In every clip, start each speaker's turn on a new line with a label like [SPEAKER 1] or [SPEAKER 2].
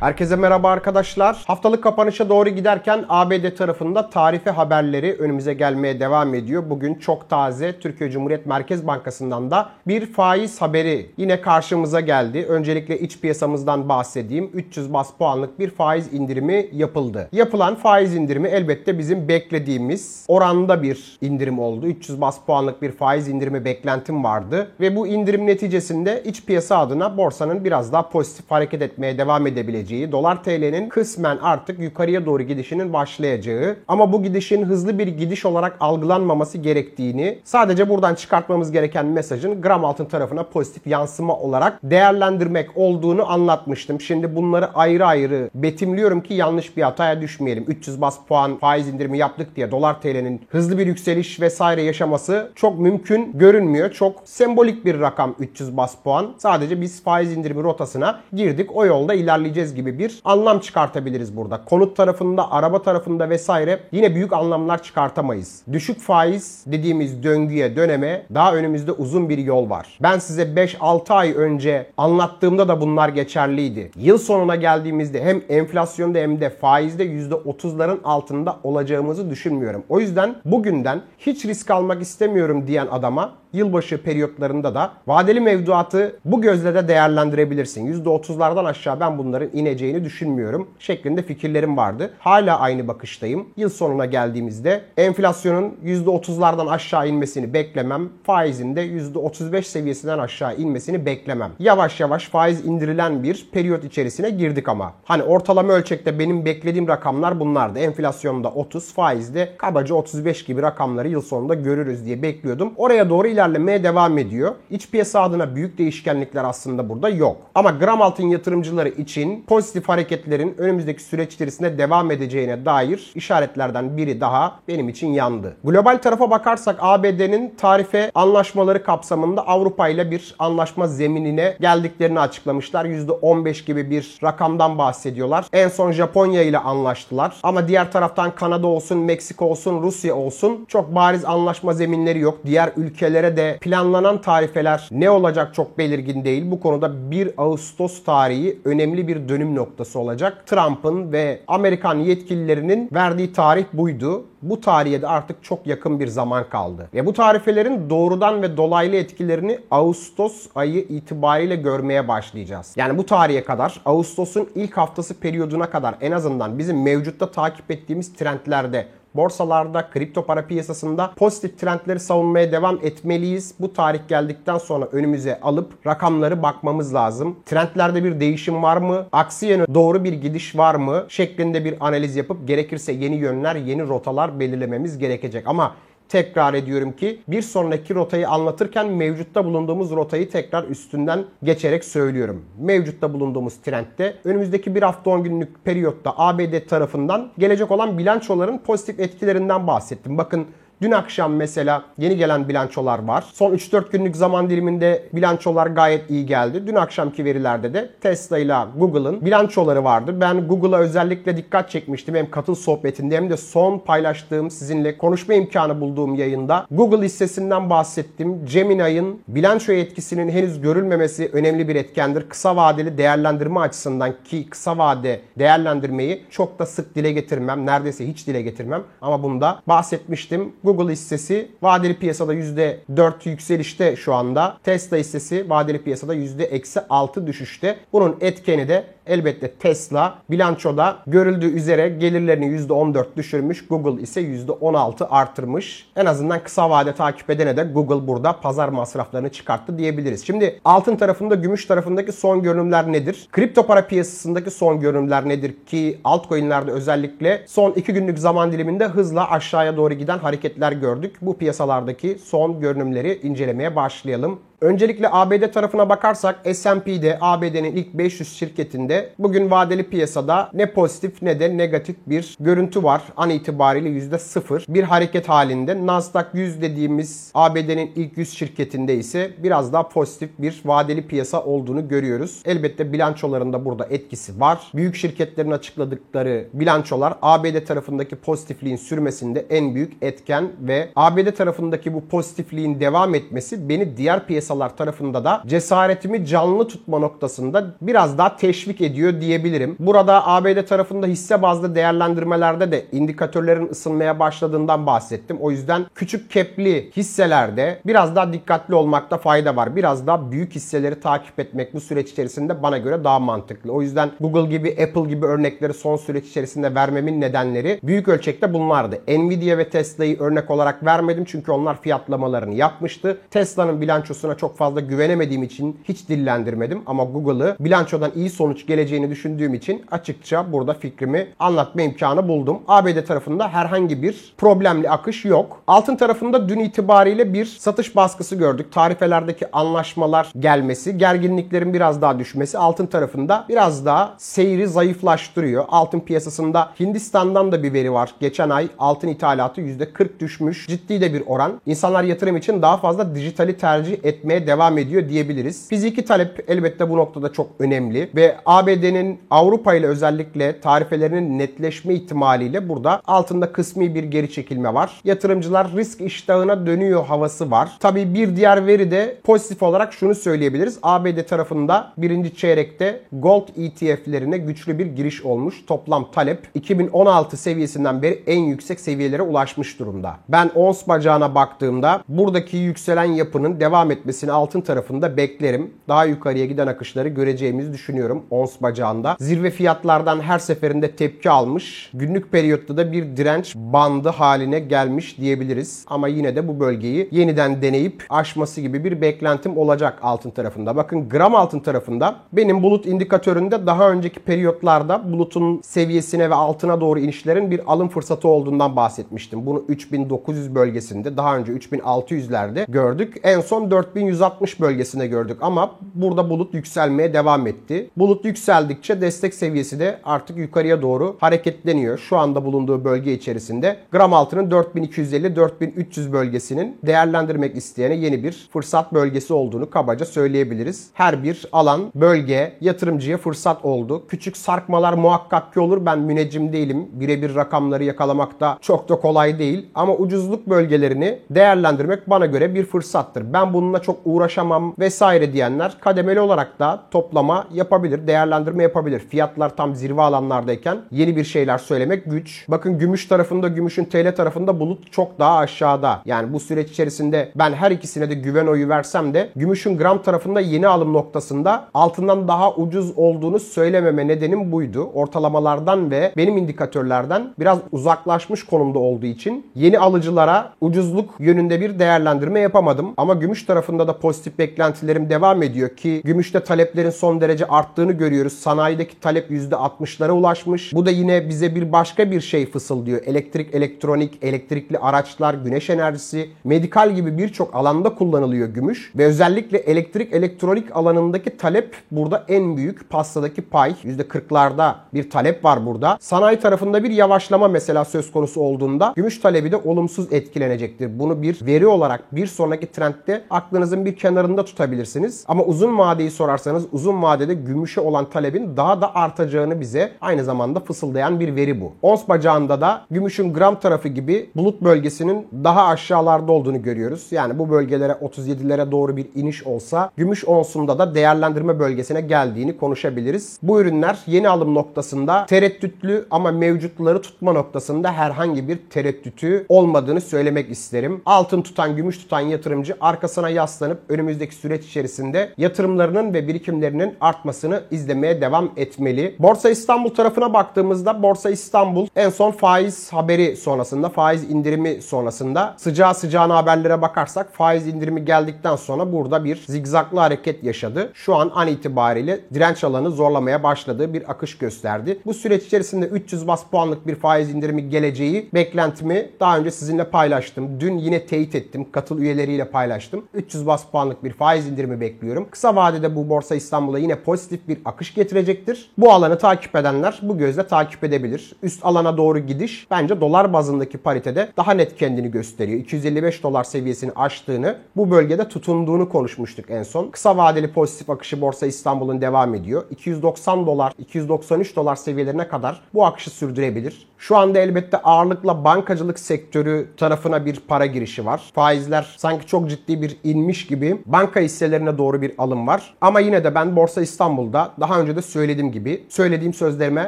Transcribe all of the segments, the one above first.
[SPEAKER 1] Herkese merhaba arkadaşlar. Haftalık kapanışa doğru giderken ABD tarafında tarife haberleri önümüze gelmeye devam ediyor. Bugün çok taze Türkiye Cumhuriyet Merkez Bankası'ndan da bir faiz haberi yine karşımıza geldi. Öncelikle iç piyasamızdan bahsedeyim. 300 bas puanlık bir faiz indirimi yapıldı. Yapılan faiz indirimi elbette bizim beklediğimiz oranda bir indirim oldu. 300 bas puanlık bir faiz indirimi beklentim vardı. Ve bu indirim neticesinde iç piyasa adına borsanın biraz daha pozitif hareket etmeye devam edebileceği, dolar TL'nin kısmen artık yukarıya doğru gidişinin başlayacağı ama bu gidişin hızlı bir gidiş olarak algılanmaması gerektiğini, sadece buradan çıkartmamız gereken mesajın gram altın tarafına pozitif yansıma olarak değerlendirmek olduğunu anlatmıştım. Şimdi bunları ayrı ayrı betimliyorum ki yanlış bir hataya düşmeyelim. 300 bas puan faiz indirimi yaptık diye dolar TL'nin hızlı bir yükseliş vesaire yaşaması çok mümkün görünmüyor. Çok sembolik bir rakam 300 bas puan. Sadece biz faiz indirimi rotasına girdik. O yolda ilerleyeceğiz gibi bir anlam çıkartabiliriz burada. Konut tarafında, araba tarafında vesaire yine büyük anlamlar çıkartamayız. Düşük faiz dediğimiz döngüye, döneme daha önümüzde uzun bir yol var. Ben size 5-6 ay önce anlattığımda da bunlar geçerliydi. Yıl sonuna geldiğimizde hem enflasyonda hem de faizde %30'ların altında olacağımızı düşünmüyorum. O yüzden bugünden hiç risk almak istemiyorum diyen adama yılbaşı periyotlarında da vadeli mevduatı bu gözle de değerlendirebilirsin. %30'lardan aşağı ben bunların ineceğini düşünmüyorum şeklinde fikirlerim vardı. Hala aynı bakıştayım. Yıl sonuna geldiğimizde enflasyonun %30'lardan aşağı inmesini beklemem. Faizin de %35 seviyesinden aşağı inmesini beklemem. Yavaş yavaş faiz indirilen bir periyot içerisine girdik ama. Hani ortalama ölçekte benim beklediğim rakamlar bunlardı. Enflasyonda 30, faizde kabaca 35 gibi rakamları yıl sonunda görürüz diye bekliyordum. Oraya doğru ilerlemeye devam ediyor. İç piyasa adına büyük değişkenlikler aslında burada yok. Ama gram altın yatırımcıları için pozitif hareketlerin önümüzdeki süreç içerisinde devam edeceğine dair işaretlerden biri daha benim için yandı. Global tarafa bakarsak ABD'nin tarife anlaşmaları kapsamında Avrupa ile bir anlaşma zeminine geldiklerini açıklamışlar. %15 gibi bir rakamdan bahsediyorlar. En son Japonya ile anlaştılar. Ama diğer taraftan Kanada olsun, Meksika olsun, Rusya olsun çok bariz anlaşma zeminleri yok. Diğer ülkelere de planlanan tarifeler ne olacak çok belirgin değil. Bu konuda 1 Ağustos tarihi önemli bir dönüm noktası olacak. Trump'ın ve Amerikan yetkililerinin verdiği tarih buydu. Bu tarihe de artık çok yakın bir zaman kaldı. Ve bu tarifelerin doğrudan ve dolaylı etkilerini Ağustos ayı itibariyle görmeye başlayacağız. Yani bu tarihe kadar, Ağustos'un ilk haftası periyoduna kadar en azından bizim mevcutta takip ettiğimiz trendlerde, borsalarda, kripto para piyasasında pozitif trendleri savunmaya devam etmeliyiz. Bu tarih geldikten sonra önümüze alıp rakamları bakmamız lazım. Trendlerde bir değişim var mı? Aksi yöne doğru bir gidiş var mı? Şeklinde bir analiz yapıp gerekirse yeni yönler, yeni rotalar belirlememiz gerekecek. Ama tekrar ediyorum ki bir sonraki rotayı anlatırken mevcutta bulunduğumuz rotayı tekrar üstünden geçerek söylüyorum. Mevcutta bulunduğumuz trendde önümüzdeki bir hafta 10 günlük periyotta ABD tarafından gelecek olan bilançoların pozitif etkilerinden bahsettim. Bakın dün akşam mesela yeni gelen bilançolar var. Son 3-4 günlük zaman diliminde bilançolar gayet iyi geldi. Dün akşamki verilerde de Tesla ile Google'ın bilançoları vardı. Ben Google'a özellikle dikkat çekmiştim. Hem katıl sohbetinde hem de son paylaştığım, sizinle konuşma imkanı bulduğum yayında Google hissesinden bahsettim. Gemini'nin bilanço etkisinin henüz görülmemesi önemli bir etkendir. Kısa vadeli değerlendirme açısından, ki kısa vade değerlendirmeyi çok da sık dile getirmem. Neredeyse hiç dile getirmem. Ama bunda bahsetmiştim. Google hissesi vadeli piyasada %4 yükselişte şu anda. Tesla hissesi vadeli piyasada %-6 düşüşte. Bunun etkeni de elbette Tesla bilançoda görüldüğü üzere gelirlerini %14 düşürmüş. Google ise %16 artırmış. En azından kısa vade takip edene de Google burada pazar masraflarını çıkarttı diyebiliriz. Şimdi altın tarafında, gümüş tarafındaki son görünümler nedir? Kripto para piyasasındaki son görünümler nedir ki altcoin'lerde özellikle son 2 günlük zaman diliminde hızla aşağıya doğru giden hareketler gördük. Bu piyasalardaki son görünümleri incelemeye başlayalım. Öncelikle ABD tarafına bakarsak S&P'de ABD'nin ilk 500 şirketinde bugün vadeli piyasada ne pozitif ne de negatif bir görüntü var. An itibariyle %0 bir hareket halinde. Nasdaq 100 dediğimiz ABD'nin ilk 100 şirketinde ise biraz daha pozitif bir vadeli piyasa olduğunu görüyoruz. Elbette bilançolarında burada etkisi var. Büyük şirketlerin açıkladıkları bilançolar ABD tarafındaki pozitifliğin sürmesinde en büyük etken ve ABD tarafındaki bu pozitifliğin devam etmesi beni diğer piyasalar piyasalar tarafında da cesaretimi canlı tutma noktasında biraz daha teşvik ediyor diyebilirim. Burada ABD tarafında hisse bazlı değerlendirmelerde de indikatörlerin ısınmaya başladığından bahsettim. O yüzden küçük cap'li hisselerde biraz daha dikkatli olmakta fayda var. Biraz daha büyük hisseleri takip etmek bu süreç içerisinde bana göre daha mantıklı. O yüzden Google gibi, Apple gibi örnekleri son süreç içerisinde vermemin nedenleri büyük ölçekte bunlardı. Nvidia ve Tesla'yı örnek olarak vermedim çünkü onlar fiyatlamalarını yapmıştı. Tesla'nın bilançosuna çok fazla güvenemediğim için hiç dillendirmedim ama Google'ı bilançodan iyi sonuç geleceğini düşündüğüm için açıkça burada fikrimi anlatma imkanı buldum. ABD tarafında herhangi bir problemli akış yok. Altın tarafında dün itibariyle bir satış baskısı gördük. Tarifelerdeki anlaşmalar gelmesi, gerginliklerin biraz daha düşmesi altın tarafında biraz daha seyri zayıflaştırıyor. Altın piyasasında Hindistan'dan da bir veri var. Geçen ay altın ithalatı %40 düşmüş. Ciddi de bir oran. İnsanlar yatırım için daha fazla dijitali tercih etmeye devam ediyor diyebiliriz. Fiziki talep elbette bu noktada çok önemli ve ABD'nin Avrupa ile özellikle tarifelerinin netleşme ihtimaliyle burada altında kısmi bir geri çekilme var. Yatırımcılar risk iştahına dönüyor havası var. Tabii bir diğer veri de pozitif olarak şunu söyleyebiliriz. ABD tarafında birinci çeyrekte Gold ETF'lerine güçlü bir giriş olmuş. Toplam talep 2016 seviyesinden beri en yüksek seviyelere ulaşmış durumda. Ben ons bacağına baktığımda buradaki yükselen yapının devam etmesini altın tarafında beklerim. Daha yukarıya giden akışları göreceğimizi düşünüyorum ons bacağında. Zirve fiyatlardan her seferinde tepki almış. Günlük periyotta da bir direnç bandı haline gelmiş diyebiliriz. Ama yine de bu bölgeyi yeniden deneyip aşması gibi bir beklentim olacak altın tarafında. Bakın gram altın tarafında benim bulut indikatöründe daha önceki periyotlarda bulutun seviyesine ve altına doğru inişlerin bir alım fırsatı olduğundan bahsetmiştim. Bunu 3900 bölgesinde, daha önce 3600'lerde gördük. En son 4160 bölgesinde gördük ama burada bulut yükselmeye devam etti. Bulut yükseldikçe destek seviyesi de artık yukarıya doğru hareketleniyor. Şu anda bulunduğu bölge içerisinde gram altının 4250-4300 bölgesinin değerlendirmek isteyene yeni bir fırsat bölgesi olduğunu kabaca söyleyebiliriz. Her bir alan, bölge yatırımcıya fırsat oldu. Küçük sarkmalar muhakkak ki olur. Ben müneccim değilim. Birebir rakamları yakalamak da çok da kolay değil. Ama ucuzluk bölgelerini değerlendirmek bana göre bir fırsattır. Ben bununla çok uğraşamam vesaire diyenler kademeli olarak da toplama yapabilir, değerlendirme yapabilir. Fiyatlar tam zirve alanlardayken yeni bir şeyler söylemek güç. Bakın gümüş tarafında, gümüşün TL tarafında bulut çok daha aşağıda. Yani bu süreç içerisinde ben her ikisine de güven oyu versem de gümüşün gram tarafında yeni alım noktasında altından daha ucuz olduğunu söylememe nedenim buydu. Ortalamalardan ve benim indikatörlerden biraz uzaklaşmış konumda olduğu için yeni alıcılara ucuzluk yönünde bir değerlendirme yapamadım. Ama gümüş tarafında da pozitif beklentilerim devam ediyor ki gümüşte taleplerin son derece arttığını görüyoruz. Sanayideki talep %60'lara ulaşmış. Bu da yine bize bir başka bir şey fısıldıyor. Elektrik, elektronik, elektrikli araçlar, güneş enerjisi, medikal gibi birçok alanda kullanılıyor gümüş. Ve özellikle elektrik, elektronik alanındaki talep burada en büyük pastadaki pay. %40'larda bir talep var burada. Sanayi tarafında bir yavaşlama mesela söz konusu olduğunda gümüş talebi de olumsuz etkilenecektir. Bunu bir veri olarak bir sonraki trendde aklınızın bir kenarında tutabilirsiniz. Ama uzun vadeyi sorarsanız uzun vadede gümüşe olan talebin daha da artacağını bize aynı zamanda fısıldayan bir veri bu. Ons bacağında da gümüşün gram tarafı gibi bulut bölgesinin daha aşağılarda olduğunu görüyoruz. Yani bu bölgelere 37'lere doğru bir iniş olsa gümüş onsunda da değerlendirme bölgesine geldiğini konuşabiliriz. Bu ürünler yeni alım noktasında tereddütlü ama mevcutları tutma noktasında herhangi bir tereddütü olmadığını söylemek isterim. Altın tutan, gümüş tutan yatırımcı arkasına yaslanıp önümüzdeki süreç içerisinde yatırımlarının ve birikimlerinin artmasını izlemeye devam etmeli. Borsa İstanbul tarafına baktığımızda Borsa İstanbul en son faiz haberi sonrasında, faiz indirimi sonrasında sıcağı sıcağına haberlere bakarsak faiz indirimi geldikten sonra burada bir zigzaglı hareket yaşadı. Şu an itibariyle direnç alanı zorlamaya başladığı bir akış gösterdi. Bu süreç içerisinde 300 bas puanlık bir faiz indirimi geleceği beklentimi daha önce sizinle paylaştım. Dün yine teyit ettim. Katıl üyeleriyle paylaştım. 300 bas puanlık bir faiz indirimi bekliyorum. Kısa vadede bu Borsa İstanbul'a yine pozitif bir akış getirecektir. Bu alanı takip edenler bu gözle takip edebilir. Üst alana doğru gidiş bence dolar bazındaki paritede daha net kendini gösteriyor. 255 dolar seviyesini aştığını, bu bölgede tutunduğunu konuşmuştuk en son. Kısa vadeli pozitif akışı Borsa İstanbul'un devam ediyor. 290 dolar, 293 dolar seviyelerine kadar bu akışı sürdürebilir. Şu anda elbette ağırlıkla bankacılık sektörü tarafına bir para girişi var. Faizler sanki çok ciddi bir inmiş bitmiş gibi banka hisselerine doğru bir alım var. Ama yine de ben Borsa İstanbul'da daha önce de söylediğim gibi söylediğim sözlerime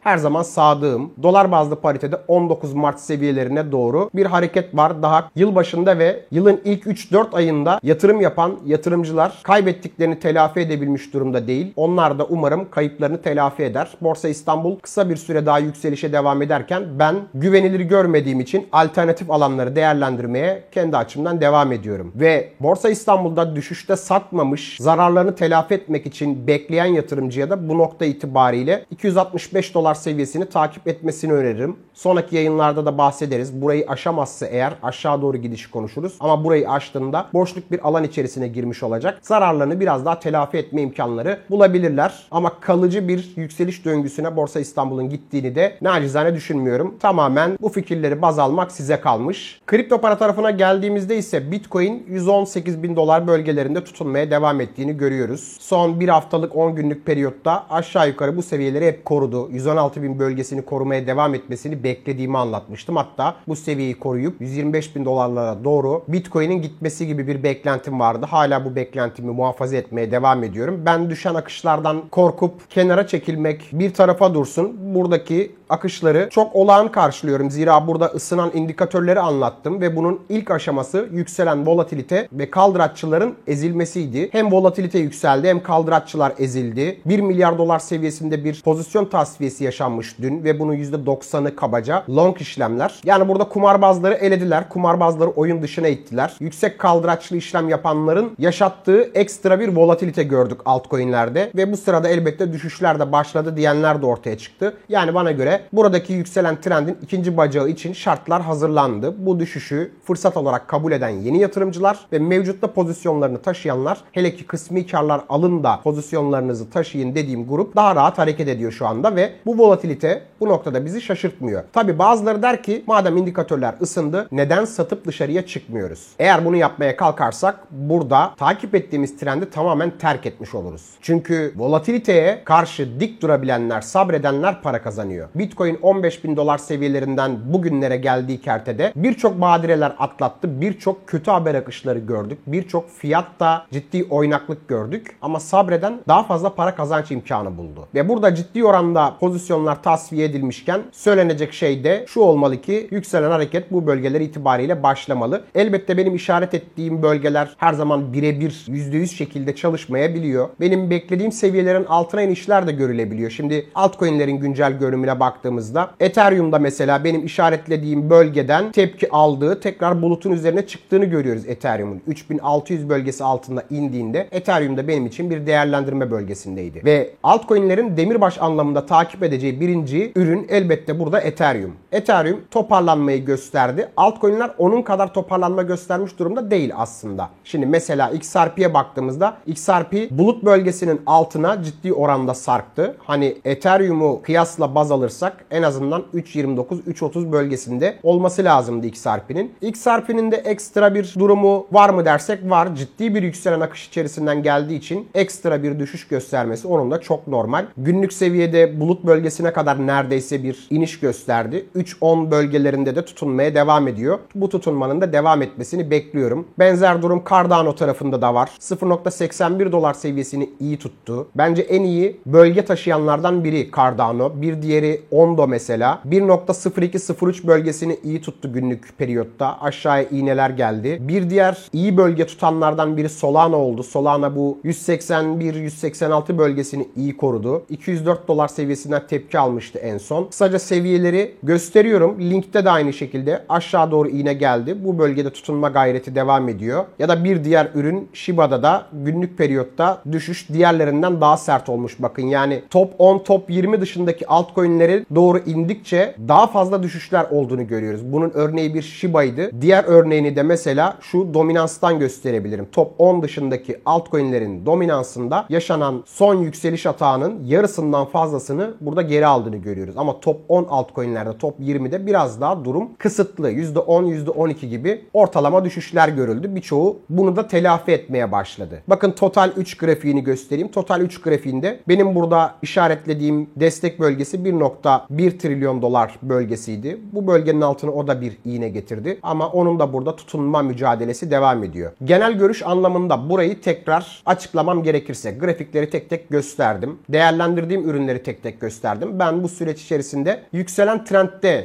[SPEAKER 1] her zaman sadığım. Dolar bazlı paritede 19 Mart seviyelerine doğru bir hareket var. Daha yılbaşında ve yılın ilk 3-4 ayında yatırım yapan yatırımcılar kaybettiklerini telafi edebilmiş durumda değil. Onlar da umarım kayıplarını telafi eder. Borsa İstanbul kısa bir süre daha yükselişe devam ederken ben güvenilir görmediğim için alternatif alanları değerlendirmeye kendi açımdan devam ediyorum. Ve Borsa İstanbul'da düşüşte satmamış, zararlarını telafi etmek için bekleyen yatırımcıya da bu nokta itibariyle 265 dolar seviyesini takip etmesini öneririm. Sonraki yayınlarda da bahsederiz. Burayı aşamazsa eğer aşağı doğru gidişi konuşuruz. Ama burayı aştığında boşluk bir alan içerisine girmiş olacak. Zararlarını biraz daha telafi etme imkanları bulabilirler. Ama kalıcı bir yükseliş döngüsüne Borsa İstanbul'un gittiğini de nacizane düşünmüyorum. Tamamen bu fikirleri baz almak size kalmış. Kripto para tarafına geldiğimizde ise Bitcoin 118 bin dolar bölgelerinde tutunmaya devam ettiğini görüyoruz. Son bir haftalık 10 günlük periyotta aşağı yukarı bu seviyeleri hep korudu. 116 bin bölgesini korumaya devam etmesini beklediğimi anlatmıştım. Hatta bu seviyeyi koruyup 125 bin dolarlara doğru Bitcoin'in gitmesi gibi bir beklentim vardı. Hala bu beklentimi muhafaza etmeye devam ediyorum. Ben düşen akışlardan korkup kenara çekilmek bir tarafa dursun. Buradaki akışları çok olağan karşılıyorum. Zira burada ısınan indikatörleri anlattım ve bunun ilk aşaması yükselen volatilite ve kaldıraççıların ezilmesiydi. Hem volatilite yükseldi hem kaldıraççılar ezildi. 1 milyar dolar seviyesinde bir pozisyon tasfiyesi yaşanmış dün ve bunun %90'ı kabaca long işlemler. Yani burada kumarbazları elediler. Kumarbazları oyun dışına ittiler. Yüksek kaldıraçlı işlem yapanların yaşattığı ekstra bir volatilite gördük altcoin'lerde ve bu sırada elbette düşüşler de başladı diyenler de ortaya çıktı. Yani bana göre buradaki yükselen trendin ikinci bacağı için şartlar hazırlandı. Bu düşüşü fırsat olarak kabul eden yeni yatırımcılar ve mevcutta pozisyonlarını taşıyanlar, hele ki kısmi karlar alın da pozisyonlarınızı taşıyın dediğim grup daha rahat hareket ediyor şu anda ve bu volatilite bu noktada bizi şaşırtmıyor. Tabi bazıları der ki madem indikatörler ısındı neden satıp dışarıya çıkmıyoruz? Eğer bunu yapmaya kalkarsak burada takip ettiğimiz trendi tamamen terk etmiş oluruz. Çünkü volatiliteye karşı dik durabilenler, sabredenler para kazanıyor. Bitcoin 15 bin dolar seviyelerinden bugünlere geldiği kertede birçok badireler atlattı. Birçok kötü haber akışları gördük. Birçok fiyatta ciddi oynaklık gördük. Ama sabreden daha fazla para kazanç imkanı buldu. Ve burada ciddi oranda pozisyonlar tasfiye edilmişken söylenecek şey de şu olmalı ki yükselen hareket bu bölgeler itibariyle başlamalı. Elbette benim işaret ettiğim bölgeler her zaman birebir %100 şekilde çalışmayabiliyor. Benim beklediğim seviyelerin altına inişler de görülebiliyor. Şimdi altcoin'lerin güncel görünümüne baktığımızda Ethereum'da mesela benim işaretlediğim bölgeden tepki aldığı, tekrar bulutun üzerine çıktığını görüyoruz Ethereum'un. 3600 bölgesi altında indiğinde Ethereum'da benim için bir değerlendirme bölgesindeydi. Ve altcoin'lerin demirbaş anlamında takip edeceği birinci ürün elbette burada Ethereum. Ethereum toparlanmayı gösterdi. Altcoin'ler onun kadar toparlanma göstermiş durumda değil aslında. Şimdi mesela XRP'ye baktığımızda XRP bulut bölgesinin altına ciddi oranda sarktı. Hani Ethereum'u kıyasla baz alırsak en azından 3.29-3.30 bölgesinde olması lazımdı XRP'nin. XRP'nin de ekstra bir durumu var mı dersek var. Ciddi bir yükselen akış içerisinden geldiği için ekstra bir düşüş göstermesi onun da çok normal. Günlük seviyede bulut bölgesine kadar neredeyse bir iniş gösterdi. 3.10 bölgelerinde de tutunmaya devam ediyor. Bu tutunmanın da devam etmesini bekliyorum. Benzer durum Cardano tarafında da var. 0.81 dolar seviyesini iyi tuttu. Bence en iyi bölge taşıyanlardan biri Cardano. Bir diğeri Ondo mesela. 1.0203 bölgesini iyi tuttu günlük periyotta. Aşağıya iğneler geldi. Bir diğer iyi bölge tutanlardan biri Solana oldu. Solana bu 181-186 bölgesini iyi korudu. 204 dolar seviyesinden tepki almıştı en son. Kısaca seviyeleri gösteriyorum. Linkte de aynı şekilde aşağı doğru iğne geldi. Bu bölgede tutunma gayreti devam ediyor. Ya da bir diğer ürün Shiba'da da günlük periyotta düşüş diğerlerinden daha sert olmuş bakın. Yani top 10, top 20 dışındaki altcoin'leri doğru indikçe daha fazla düşüşler olduğunu görüyoruz. Bunun örneği bir Shiba'ydı. Diğer örneğini de mesela şu dominanstan gösterebilirim. Top 10 dışındaki altcoin'lerin dominansında yaşanan son yükseliş atağının yarısından fazlasını burada geri aldığını görüyoruz. Ama top 10 altcoin'lerde, top 20'de biraz daha durum kısıtlı. %10, %12 gibi ortalama düşüşler görüldü. Birçoğu bunu da telafi etmeye başladı. Bakın Total 3 grafiğini göstereyim. Total 3 grafiğinde benim burada işaretlediğim destek bölgesi 1.2 altında 1 trilyon dolar bölgesiydi. Bu bölgenin altına o da bir iğne getirdi. Ama onun da burada tutunma mücadelesi devam ediyor. Genel görüş anlamında burayı tekrar açıklamam gerekirse grafikleri tek tek gösterdim. Değerlendirdiğim ürünleri tek tek gösterdim. Ben bu süreç içerisinde yükselen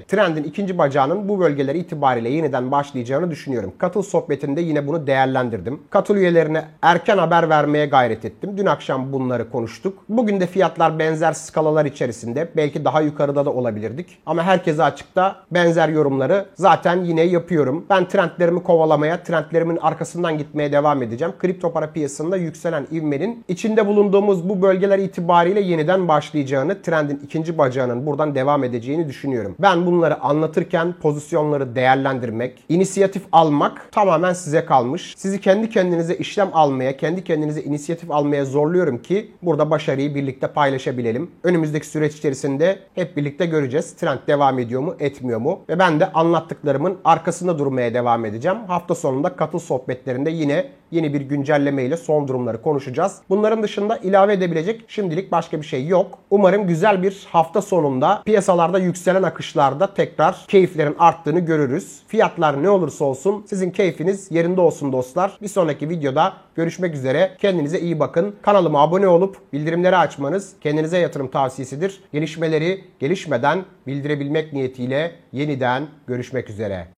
[SPEAKER 1] trendin ikinci bacağının bu bölgeleri itibariyle yeniden başlayacağını düşünüyorum. Katıl sohbetinde yine bunu değerlendirdim. Katıl üyelerine erken haber vermeye gayret ettim. Dün akşam bunları konuştuk. Bugün de fiyatlar benzer skalalar içerisinde. Belki daha yukarıda da olabilirdik. Ama herkese açıkta benzer yorumları zaten yine yapıyorum. Ben trendlerimi kovalamaya, trendlerimin arkasından gitmeye devam edeceğim. Kripto para piyasasında yükselen ivmenin içinde bulunduğumuz bu bölgeler itibariyle yeniden başlayacağını, trendin ikinci bacağının buradan devam edeceğini düşünüyorum. Ben bunları anlatırken pozisyonları değerlendirmek, inisiyatif almak tamamen size kalmış. Sizi kendi kendinize işlem almaya, kendi kendinize inisiyatif almaya zorluyorum ki burada başarıyı birlikte paylaşabilelim. Önümüzdeki süreç içerisinde hep birlikte göreceğiz. Trend devam ediyor mu, etmiyor mu? Ve ben de anlattıklarımın arkasında durmaya devam edeceğim. Hafta sonunda katıl sohbetlerinde yine yeni bir güncelleme ile son durumları konuşacağız. Bunların dışında ilave edebilecek şimdilik başka bir şey yok. Umarım güzel bir hafta sonunda piyasalarda yükselen akışlarda tekrar keyiflerin arttığını görürüz. Fiyatlar ne olursa olsun sizin keyfiniz yerinde olsun dostlar. Bir sonraki videoda görüşmek üzere. Kendinize iyi bakın. Kanalıma abone olup bildirimleri açmanız kendinize yatırım tavsiyesidir. Gelişmeleri gelişmeden bildirebilmek niyetiyle yeniden görüşmek üzere.